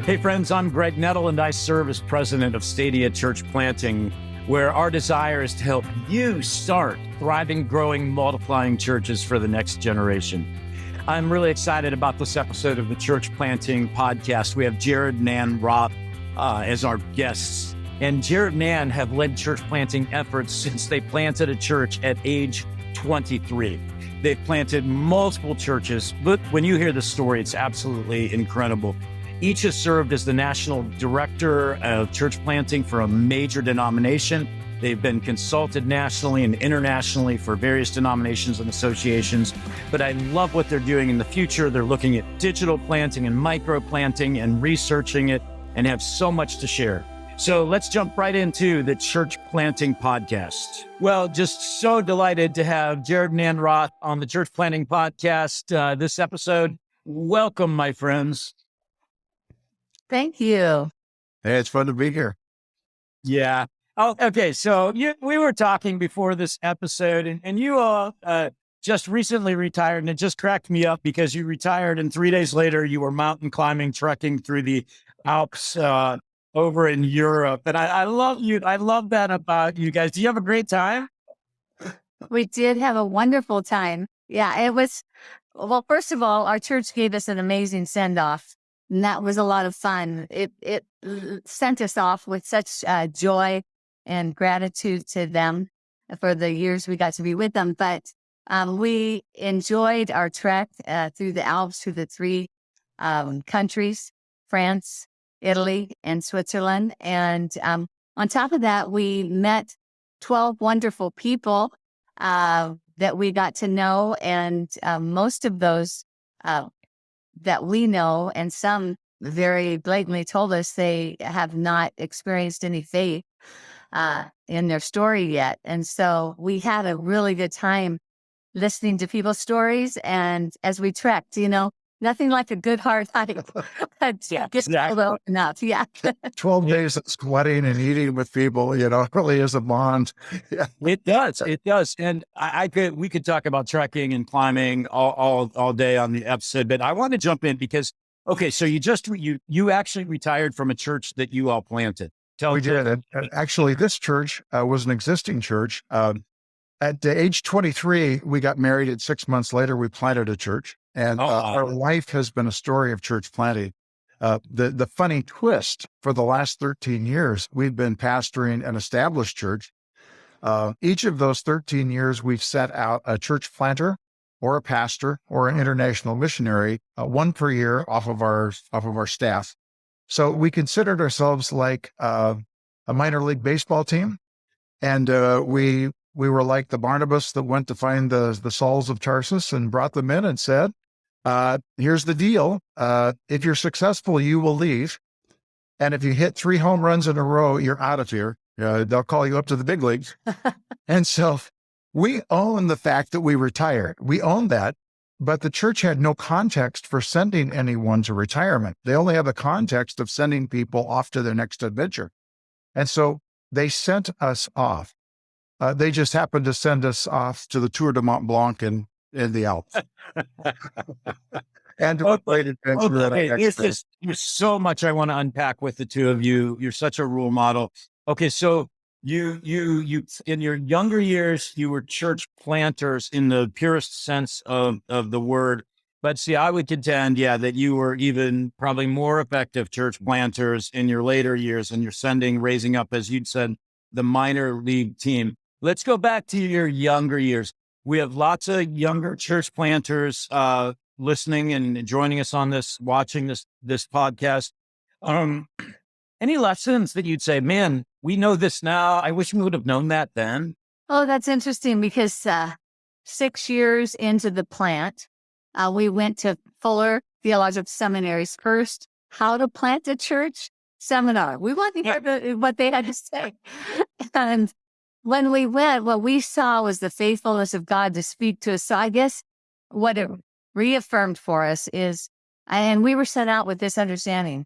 Hey friends, I'm Greg Nettle and I serve as president of Stadia Church Planting, where our desire is to help you start thriving, growing, multiplying churches for the next generation. I'm really excited about this episode of the Church Planting podcast. We have Jared and Ann Roth as our guests. And Jared and Ann have led church planting efforts since they planted a church at age 23. They've planted multiple churches, but when you hear the story, it's absolutely incredible. Each has served as the national director of church planting for a major denomination. They've been consulted nationally and internationally for various denominations and associations. But I love what they're doing in the future. They're looking at digital planting and micro planting and researching it and have so much to share. So let's jump right into the Church Planting podcast. Well, just so delighted to have Jared and Ann Roth on the Church Planting podcast this episode. Welcome, my friends. Thank you. Hey, it's fun to be here. Yeah. Oh, okay. So we were talking before this episode, and you all just recently retired, and it just cracked me up because you retired, and 3 days later you were mountain climbing, trekking through the Alps over in Europe. And I love you. I love that about you guys. Do you have a great time? We did have a wonderful time. Yeah, it was, well, first of all, our church gave us an amazing send-off. And that was a lot of fun. It sent us off with such joy and gratitude to them for the years we got to be with them. But we enjoyed our trek through the Alps, through the three countries, France, Italy, and Switzerland. And on top of that, we met 12 wonderful people that we got to know. And most of those that we know, and some very blatantly told us they have not experienced any faith in their story yet. And so we had a really good time listening to people's stories. And as we trekked, nothing like a good hard hike. Yeah, exactly. Enough. Yeah. 12 days of sweating and eating with people, it really is a bond. Yeah. It does. It does. And we could talk about trekking and climbing all day on the episode, but I want to jump in because, okay, so you actually retired from a church that you all planted. We did. And actually, this church was an existing church. At the age 23, we got married, and 6 months later, we planted a church. And our life has been a story of church planting. The funny twist, for the last 13 years, we've been pastoring an established church. Each of those 13 years, we've set out a church planter or a pastor or an international missionary, one per year off of our staff. So we considered ourselves like a minor league baseball team. And we were like the Barnabas that went to find the Sauls of Tarsus and brought them in and said, here's the deal. If you're successful, you will leave. And if you hit 3 home runs in a row, you're out of here. They'll call you up to the big leagues. And so we own the fact that we retired. We own that. But the church had no context for sending anyone to retirement. They only have a context of sending people off to their next adventure. And so they sent us off. They just happened to send us off to the Tour de Mont Blanc in the Alps. And there's so much I want to unpack with the two of you. You're such a role model. Okay, so you in your younger years, you were church planters in the purest sense of the word. But see, I would contend, that you were even probably more effective church planters in your later years, and you're raising up, as you'd said, the minor league team. Let's go back to your younger years. We have lots of younger church planters listening and joining us on this, watching this podcast. Any lessons that you'd say, man, we know this now. I wish we would have known that then. Oh, that's interesting because 6 years into the plant, we went to Fuller Theological Seminary's first How to Plant a Church seminar. We wanted to hear what they had to say. And when we went, what we saw was the faithfulness of God to speak to us. So I guess what it reaffirmed for us is, and we were sent out with this understanding,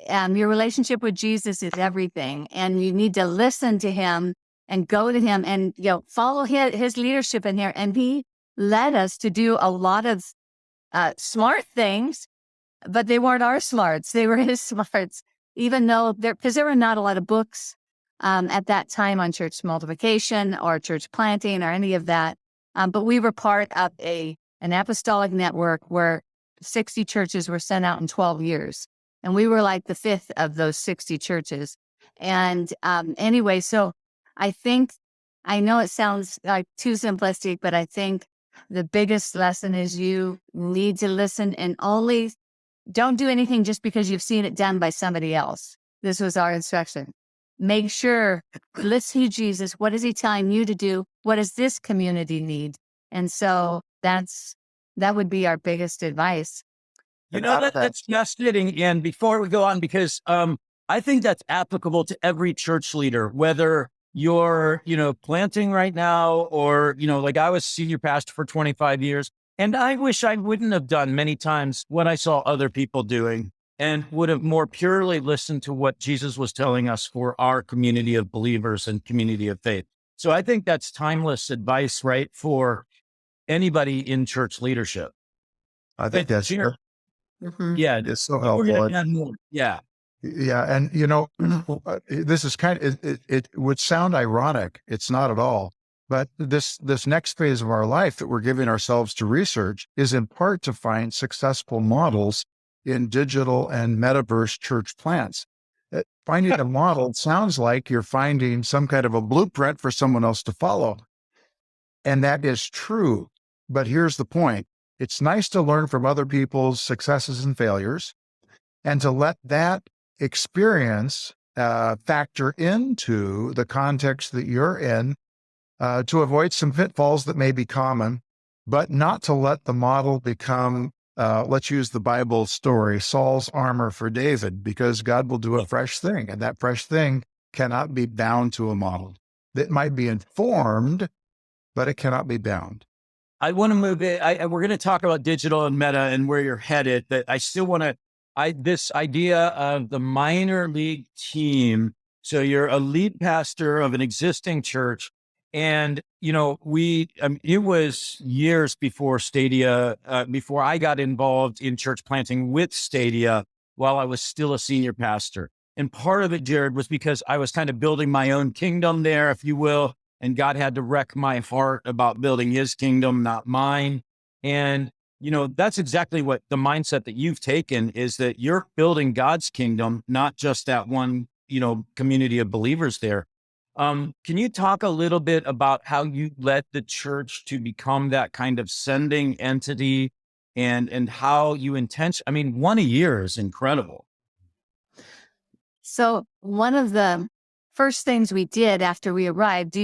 your relationship with Jesus is everything, and you need to listen to him and go to him and follow his leadership in here. And he led us to do a lot of smart things, but they weren't our smarts. They were his smarts, even though because there were not a lot of books at that time on church multiplication or church planting or any of that. But we were part of an apostolic network where 60 churches were sent out in 12 years. And we were like the fifth of those 60 churches. And anyway, so I know it sounds like too simplistic, but I think the biggest lesson is you need to listen and only don't do anything just because you've seen it done by somebody else. This was our instruction. Make sure, listen to Jesus. What is he telling you to do? What does this community need? And so that would be our biggest advice. That's fascinating. And before we go on, because I think that's applicable to every church leader, whether you're, planting right now or, like I was senior pastor for 25 years. And I wish I wouldn't have done many times what I saw other people doing and would have more purely listened to what Jesus was telling us for our community of believers and community of faith. So I think that's timeless advice, right, for anybody in church leadership. I think that's true. Mm-hmm. Yeah. It's so helpful. Yeah. Yeah. And, this is it would sound ironic. It's not at all. But this next phase of our life that we're giving ourselves to research is in part to find successful models in digital and metaverse church plants. Finding a model sounds like you're finding some kind of a blueprint for someone else to follow. And that is true. But here's the point. It's nice to learn from other people's successes and failures and to let that experience factor into the context that you're in to avoid some pitfalls that may be common, but not to let the model become, let's use the Bible story, Saul's armor for David, because God will do a fresh thing. And that fresh thing cannot be bound to a model. It might be informed, but it cannot be bound. I want to move it. We're going to talk about digital and meta and where you're headed, but I still want to, this idea of the minor league team. So you're a lead pastor of an existing church. And, it was years before Stadia, before I got involved in church planting with Stadia while I was still a senior pastor. And part of it, Jared, was because I was kind of building my own kingdom there, if you will. And God had to wreck my heart about building his kingdom, not mine. And, that's exactly what the mindset that you've taken is that you're building God's kingdom, not just that one, community of believers there. Can you talk a little bit about how you led the church to become that kind of sending entity and how you one a year is incredible. So one of the first things we did after we arrived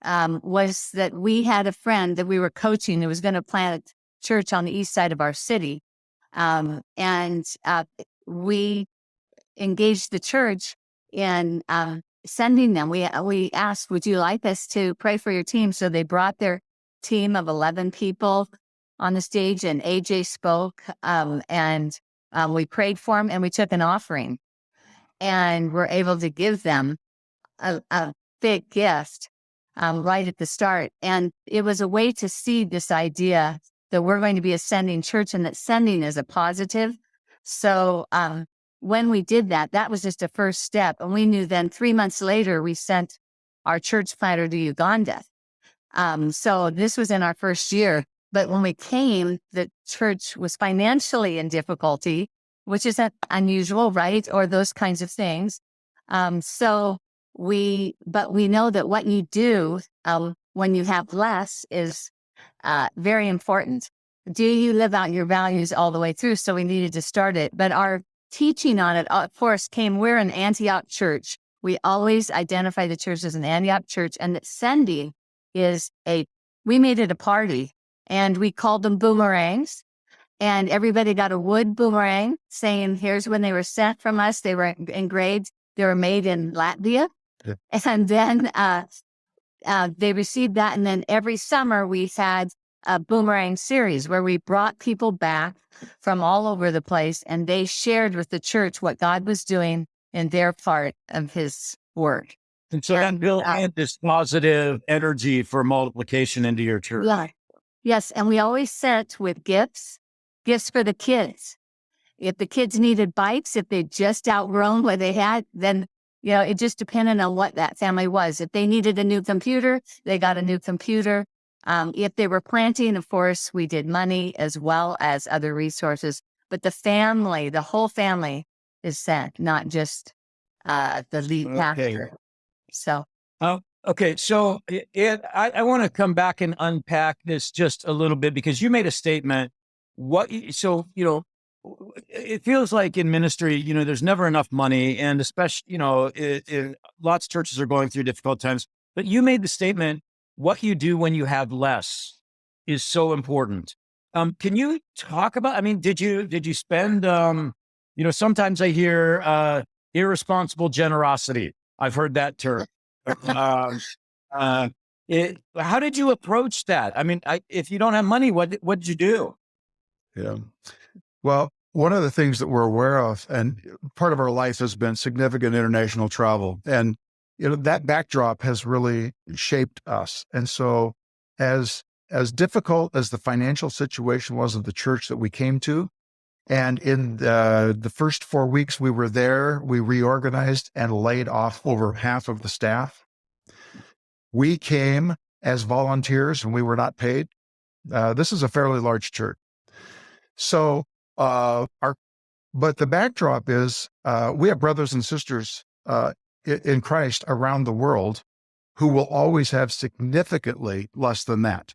was that we had a friend that we were coaching who was going to plant a church on the east side of our city. And we engaged the church in sending them. We asked, would you like us to pray for your team? So they brought their team of 11 people on the stage and AJ spoke and we prayed for them and we took an offering and we're able to give them a big gift right at the start. And it was a way to see this idea that we're going to be a sending church and that sending is a positive. So when we did that, that was just a first step. And we knew then 3 months later, we sent our church planter to Uganda. So this was in our first year. But when we came, the church was financially in difficulty, which isn't unusual, right? Or those kinds of things. But we know that what you do when you have less is very important. Do you live out your values all the way through? So we needed to start it. But our teaching on it, of course, we're an Antioch church. We always identify the church as an Antioch church, and that sending is we made it a party, and we called them boomerangs, and everybody got a wood boomerang saying, here's when they were sent from us. They were engraved. They were made in Latvia. Yeah. And then they received that. And then every summer we had a boomerang series where we brought people back from all over the place and they shared with the church what God was doing in their part of his work. And so that built in this positive energy for multiplication into your church. Yeah. Yes. And we always sent with gifts for the kids. If the kids needed bikes, if they just outgrown what they had, then, it just depended on what that family was. If they needed a new computer, they got a new computer. If they were planting, of course, we did money as well as other resources. But the whole family is sent, not just the lead pastor. So. Okay. So I want to come back and unpack this just a little bit, because you made a statement. It feels like in ministry, there's never enough money, and especially, lots of churches are going through difficult times. But you made the statement, what you do when you have less is so important. Can you talk about, did you spend, sometimes I hear irresponsible generosity. I've heard that term. How did you approach that? If you don't have money, what did you do? Yeah. Well, one of the things that we're aware of, and part of our life has been significant international travel. And, that backdrop has really shaped us. And so as difficult as the financial situation was of the church that we came to, and in the first 4 weeks we were there, we reorganized and laid off over half of the staff. We came as volunteers and we were not paid. This is a fairly large church. So, but the backdrop is, we have brothers and sisters in Christ around the world who will always have significantly less than that.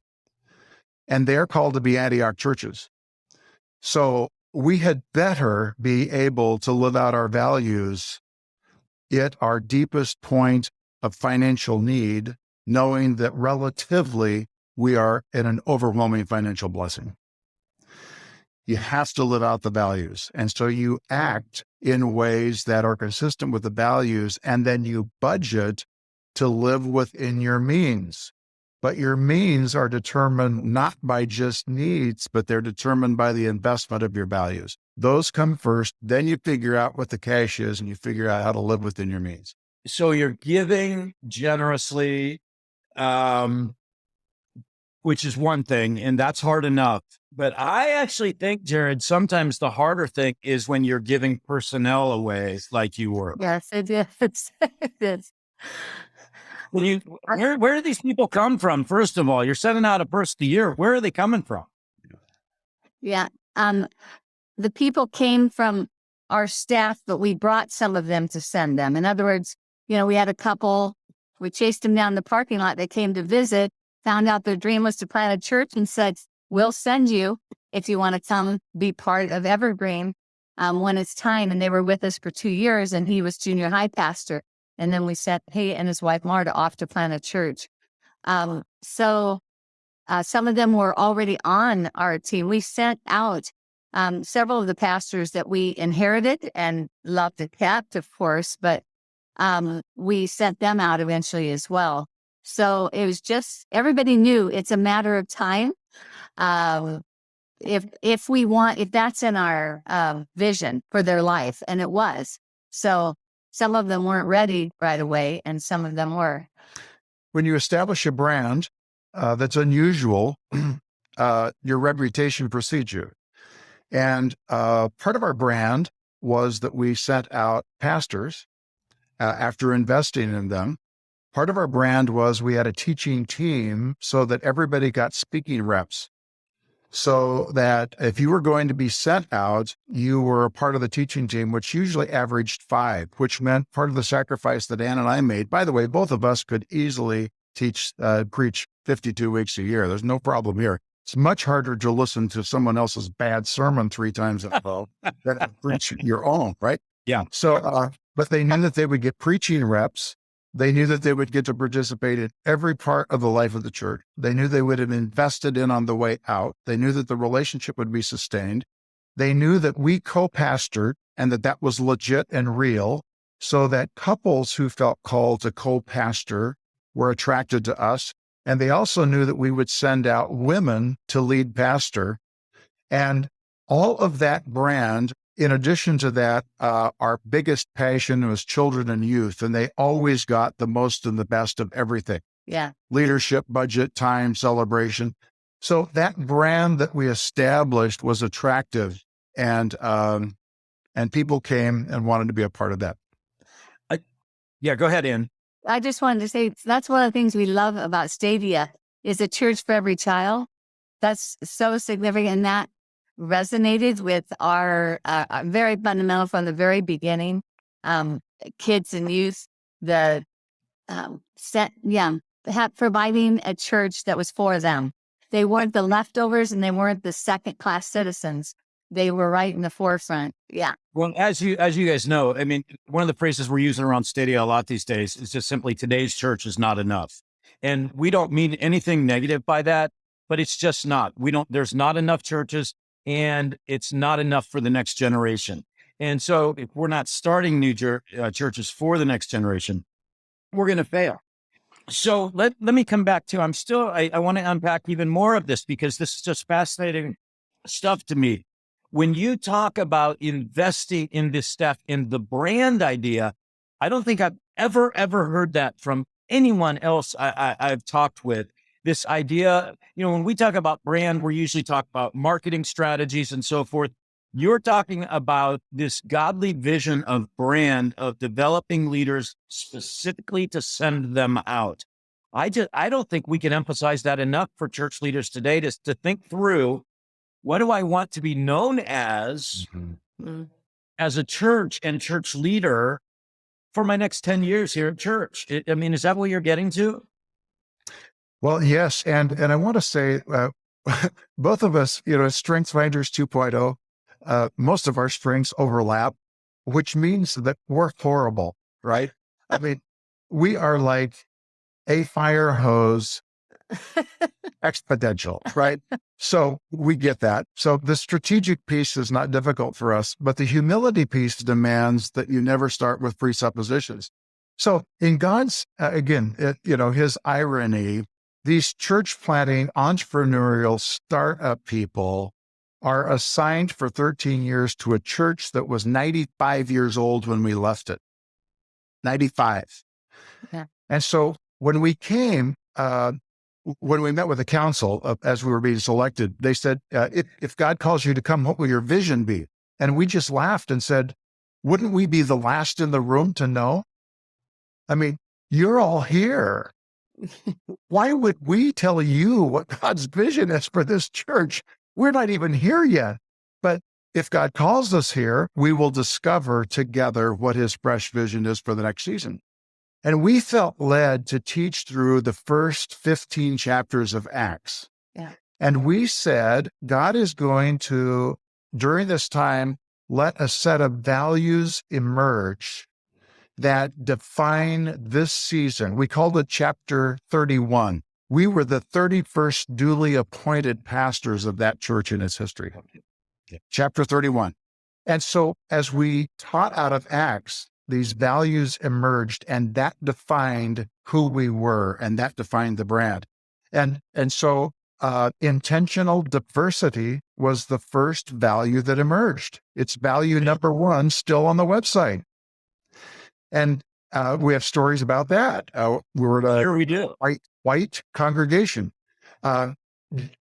And they're called to be Antioch churches. So we had better be able to live out our values at our deepest point of financial need, knowing that relatively we are in an overwhelming financial blessing. You have to live out the values. And so you act in ways that are consistent with the values, and then you budget to live within your means. But your means are determined not by just needs, but they're determined by the investment of your values. Those come first, then you figure out what the cash is, and you figure out how to live within your means. So you're giving generously, which is one thing, and that's hard enough. But I actually think, Jared, sometimes the harder thing is when you're giving personnel away like you were. Yes, it is. It is. Where do these people come from? First of all, you're sending out a person a year. Where are they coming from? Yeah. The people came from our staff, but we brought some of them to send them. In other words, we had a couple, we chased them down the parking lot. They came to visit, found out their dream was to plant a church, and said, we'll send you if you want to come be part of Evergreen when it's time. And they were with us for 2 years, and he was junior high pastor. And then we sent he and his wife, Marta, off to plant a church. So some of them were already on our team. We sent out several of the pastors that we inherited and loved and kept, of course, but we sent them out eventually as well. So it was just, everybody knew it's a matter of time. If that's in our vision for their life, and it was. So some of them weren't ready right away, and some of them were. When you establish a brand that's unusual, your reputation precedes you. And part of our brand was that we sent out pastors after investing in them. Part of our brand was we had a teaching team so that everybody got speaking reps. So that if you were going to be sent out, you were a part of the teaching team, which usually averaged 5, which meant part of the sacrifice that Ann and I made. By the way, both of us could easily preach 52 weeks a year. There's no problem here. It's much harder to listen to someone else's bad sermon 3 times in a row than to preach your own, right? Yeah. So, but they knew that they would get preaching reps. They knew that they would get to participate in every part of the life of the church. They knew they would have invested in on the way out. They knew that the relationship would be sustained. They knew that we co-pastored and that was legit and real, so that couples who felt called to co-pastor were attracted to us. And they also knew that we would send out women to lead pastor. And all of that brand, in addition to that, our biggest passion was children and youth, and they always got the most and the best of everything. Yeah. Leadership, budget, time, celebration. So that brand that we established was attractive. and people came and wanted to be a part of that. Yeah, go ahead, Ann. I just wanted to say that's one of the things we love about Stadia is a church for every child. That's so significant. And that resonated with our very fundamental from the very beginning. Kids and youth, the providing a church that was for them. They weren't the leftovers and they weren't the second class citizens. They were right in the forefront. Yeah. Well, as you guys know, I mean, one of the phrases we're using around Stadia a lot these days is just simply today's church is not enough. And we don't mean anything negative by that, but it's just not. There's not enough churches and it's not enough for the next generation. And so if we're not starting new churches for the next generation, we're going to fail. So let me come back to, I want to unpack even more of this because this is just fascinating stuff to me. When you talk about investing in this stuff, in the brand idea, I don't think I've ever heard that from anyone else I've talked with. This idea, when we talk about brand, we're usually talking about marketing strategies and so forth. You're talking about this godly vision of brand, of developing leaders specifically to send them out. I don't think we can emphasize that enough for church leaders today to think through, what do I want to be known as a church and church leader for my next 10 years here at church? Is that what you're getting to? Well, yes. And I want to say, both of us, Strengths Finders 2.0, most of our strengths overlap, which means that we're horrible, right? I mean, we are like a fire hose exponential, right? So we get that. So the strategic piece is not difficult for us, but the humility piece demands that you never start with presuppositions. So in God's, his irony, these church planting entrepreneurial startup people are assigned for 13 years to a church that was 95 years old when we left it. 95. Yeah. And so when we came, when we met with the council as we were being selected, they said, if God calls you to come, what will your vision be? And we just laughed and said, wouldn't we be the last in the room to know? I mean, you're all here. Why would we tell you what God's vision is for this church? We're not even here yet. But if God calls us here, we will discover together what his fresh vision is for the next season. And we felt led to teach through the first 15 chapters of Acts. Yeah. And we said, God is going to, during this time, let a set of values emerge that define this season. We called it chapter 31. We were the 31st duly appointed pastors of that church in its history. Yeah. Chapter 31. And so as we taught out of Acts, these values emerged, and that defined who we were, and that defined the brand. And so intentional diversity was the first value that emerged. It's value number one, still on the website. And we have stories about that. Sure we do. White congregation.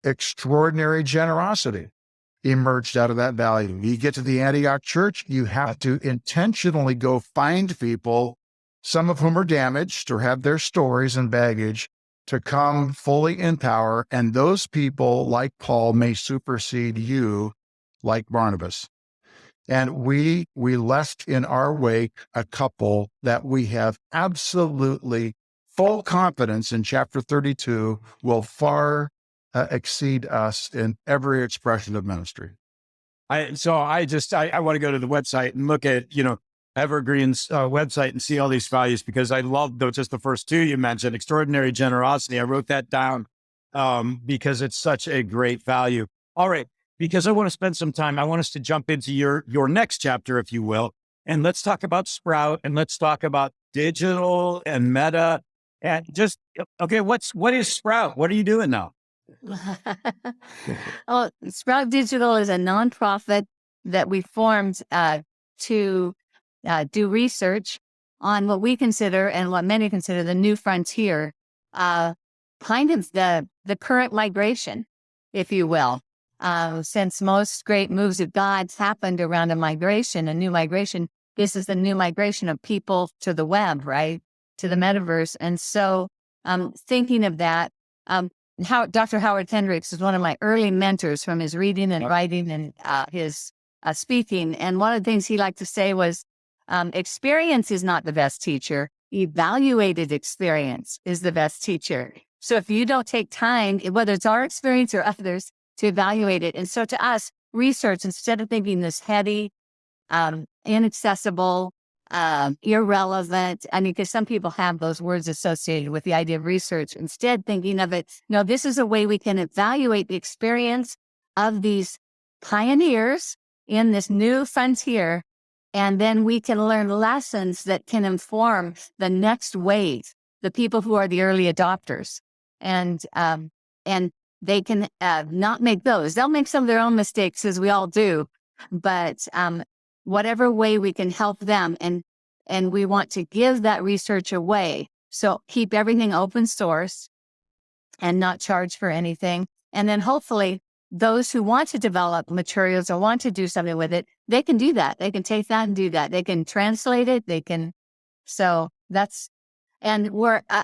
Extraordinary generosity emerged out of that value. You get to the Antioch church, you have to intentionally go find people, some of whom are damaged or have their stories and baggage, to come fully in power. And those people, like Paul, may supersede you like Barnabas. And we left in our wake a couple that we have absolutely full confidence in chapter 32 will far exceed us in every expression of ministry. I want to go to the website and look at, Evergreen's website and see all these values, because I love just the first two you mentioned, extraordinary generosity. I wrote that down because it's such a great value. All right. Because I want to spend some time, I want us to jump into your next chapter, if you will, and let's talk about Sprout, and let's talk about digital and Meta, and just, okay, what is Sprout? What are you doing now? Well, Sprout Digital is a nonprofit that we formed to do research on what we consider and what many consider the new frontier, kind of the current migration, if you will. Since most great moves of God's happened around a new migration, this is the new migration of people to the web, right? To the metaverse. And so thinking of that, Dr. Howard Hendricks is one of my early mentors from his reading and writing and his speaking. And one of the things he liked to say was, experience is not the best teacher. Evaluated experience is the best teacher. So if you don't take time, whether it's our experience or others, to evaluate it. And so to us, research, instead of thinking this heady, inaccessible, irrelevant, I mean, because some people have those words associated with the idea of research, instead thinking of it, no, this is a way we can evaluate the experience of these pioneers in this new frontier. And then we can learn lessons that can inform the next wave, the people who are the early adopters. And they can not make those. They'll make some of their own mistakes, as we all do. But whatever way we can help them, and we want to give that research away. So keep everything open source and not charge for anything. And then hopefully those who want to develop materials or want to do something with it, they can do that. They can take that and do that. They can translate it. And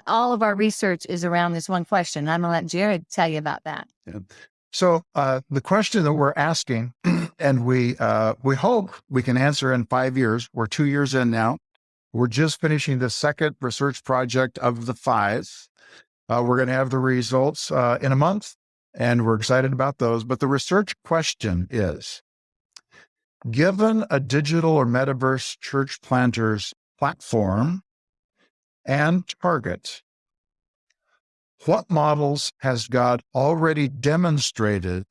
all of our research is around this one question. I'm going to let Jared tell you about that. Yeah. So the question that we're asking, and we hope we can answer in 5 years. We're 2 years in now. We're just finishing the second research project of the 5. We're going to have the results in a month, and we're excited about those. But the research question is, given a digital or metaverse church planters platform and target, what models has God already demonstrated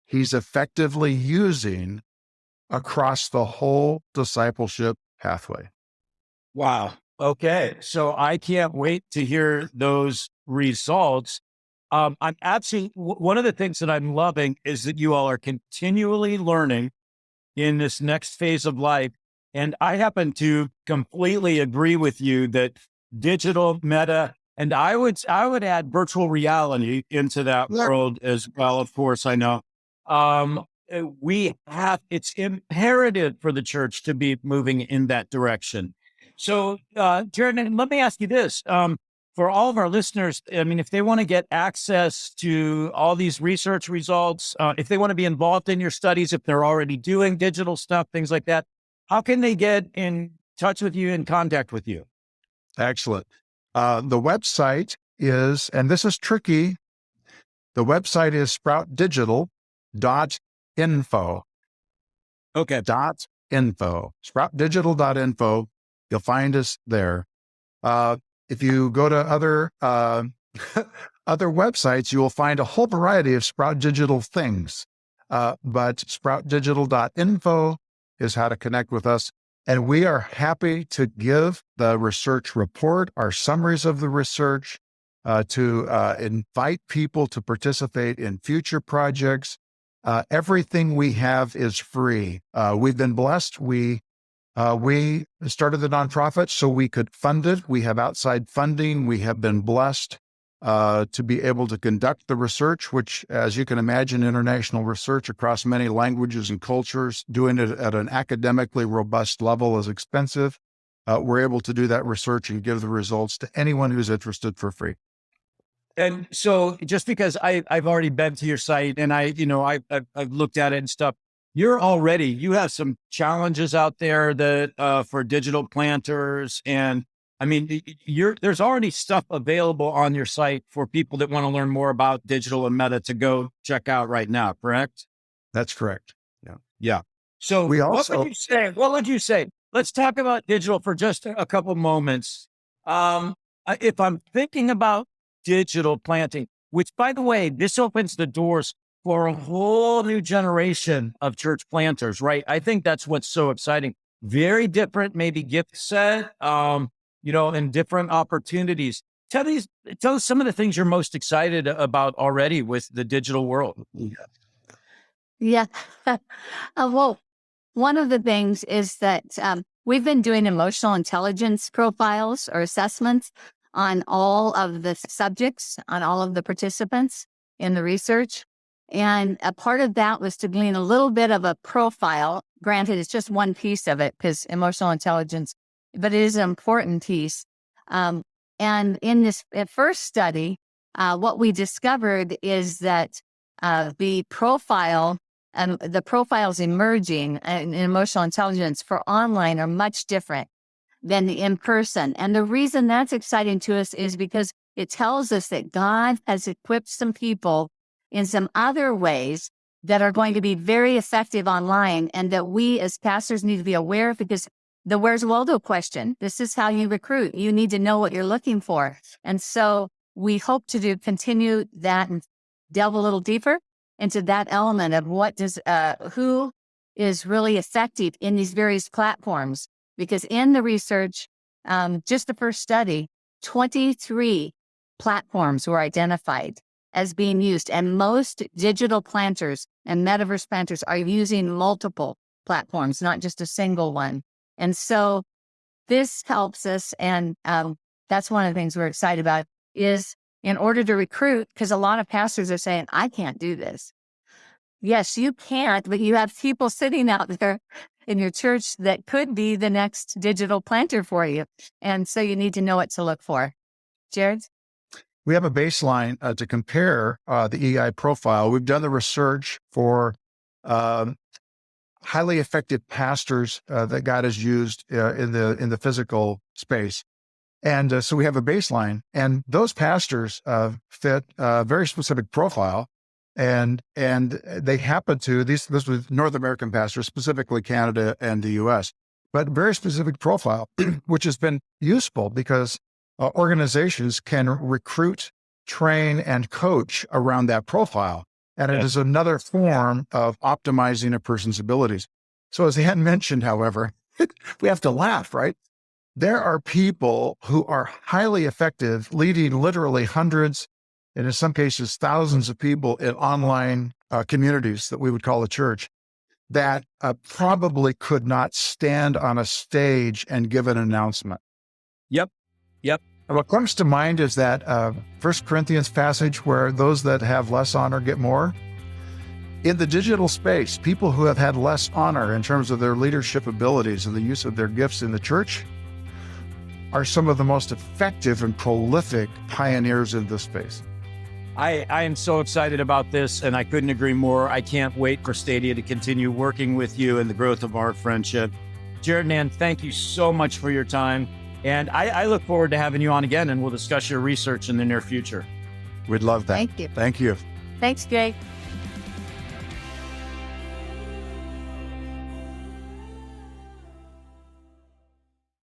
he's effectively using across the whole discipleship pathway? Wow. Okay. So I can't wait to hear those results. I'm absolutely, one of the things that I'm loving is that you all are continually learning in this next phase of life. And I happen to completely agree with you that digital, meta, and I would add virtual reality into that world as well. Of course, I know it's imperative for the church to be moving in that direction. So, Jared, let me ask you this. For all of our listeners, I mean, if they want to get access to all these research results, if they want to be involved in your studies, if they're already doing digital stuff, things like that, how can they get in touch with you and contact with you? Excellent. The website is, and this is tricky, the website is sproutdigital.info. Okay. .info. Sproutdigital.info. You'll find us there. If you go to other websites, you will find a whole variety of Sprout Digital things. But sproutdigital.info is how to connect with us. And we are happy to give the research report, our summaries of the research, to invite people to participate in future projects. Everything we have is free. We've been blessed. We started the nonprofit so we could fund it. We have outside funding. We have been blessed to be able to conduct the research, which, as you can imagine, international research across many languages and cultures, doing it at an academically robust level is expensive. We're able to do that research and give the results to anyone who's interested for free. And so just because I've already been to your site and I've looked at it and stuff, you have some challenges out there that for digital planters. And I mean, there's already stuff available on your site for people that want to learn more about digital and meta to go check out right now, correct? That's correct. Yeah. Yeah. So what would you say? Let's talk about digital for just a couple moments. If I'm thinking about digital planting, which, by the way, this opens the doors for a whole new generation of church planters, right? I think that's what's so exciting. Very different, maybe gift set, and different opportunities. Tell us some of the things you're most excited about already with the digital world. Yeah. Well, one of the things is that we've been doing emotional intelligence profiles or assessments on all of the subjects, on all of the participants in the research. And a part of that was to glean a little bit of a profile. Granted, it's just one piece of it because emotional intelligence, but it is an important piece. And in this first study, what we discovered is that the profile and the profiles emerging in emotional intelligence for online are much different than the in-person. And the reason that's exciting to us is because it tells us that God has equipped some people in some other ways that are going to be very effective online, and that we as pastors need to be aware of, because the where's Waldo question, this is how you recruit. You need to know what you're looking for. And so we hope to continue that and delve a little deeper into that element of what does, who is really effective in these various platforms. Because in the research, just the first study, 23 platforms were identified as being used. And most digital planters and metaverse planters are using multiple platforms, not just a single one. And so this helps us. And that's one of the things we're excited about, is in order to recruit, because a lot of pastors are saying, I can't do this. Yes, you can't, but you have people sitting out there in your church that could be the next digital planter for you. And so you need to know what to look for. Jared? We have a baseline to compare the EI profile. We've done the research for highly effective pastors that God has used in the physical space. And so we have a baseline, and those pastors fit a very specific profile. And they happen to, this was North American pastors, specifically Canada and the US, but very specific profile, which has been useful because organizations can recruit, train, and coach around that profile. And it is another form of optimizing a person's abilities. So as Ann mentioned, however, we have to laugh, right? There are people who are highly effective, leading literally hundreds, and in some cases, thousands of people in online communities that we would call a church, that probably could not stand on a stage and give an announcement. Yep. And what comes to mind is that 1 Corinthians passage where those that have less honor get more. In the digital space, people who have had less honor in terms of their leadership abilities and the use of their gifts in the church are some of the most effective and prolific pioneers in this space. I am so excited about this, and I couldn't agree more. I can't wait for Stadia to continue working with you and the growth of our friendship. Jared and Ann, thank you so much for your time. And I look forward to having you on again, and we'll discuss your research in the near future. We'd love that. Thank you. Thank you. Thanks, Jay.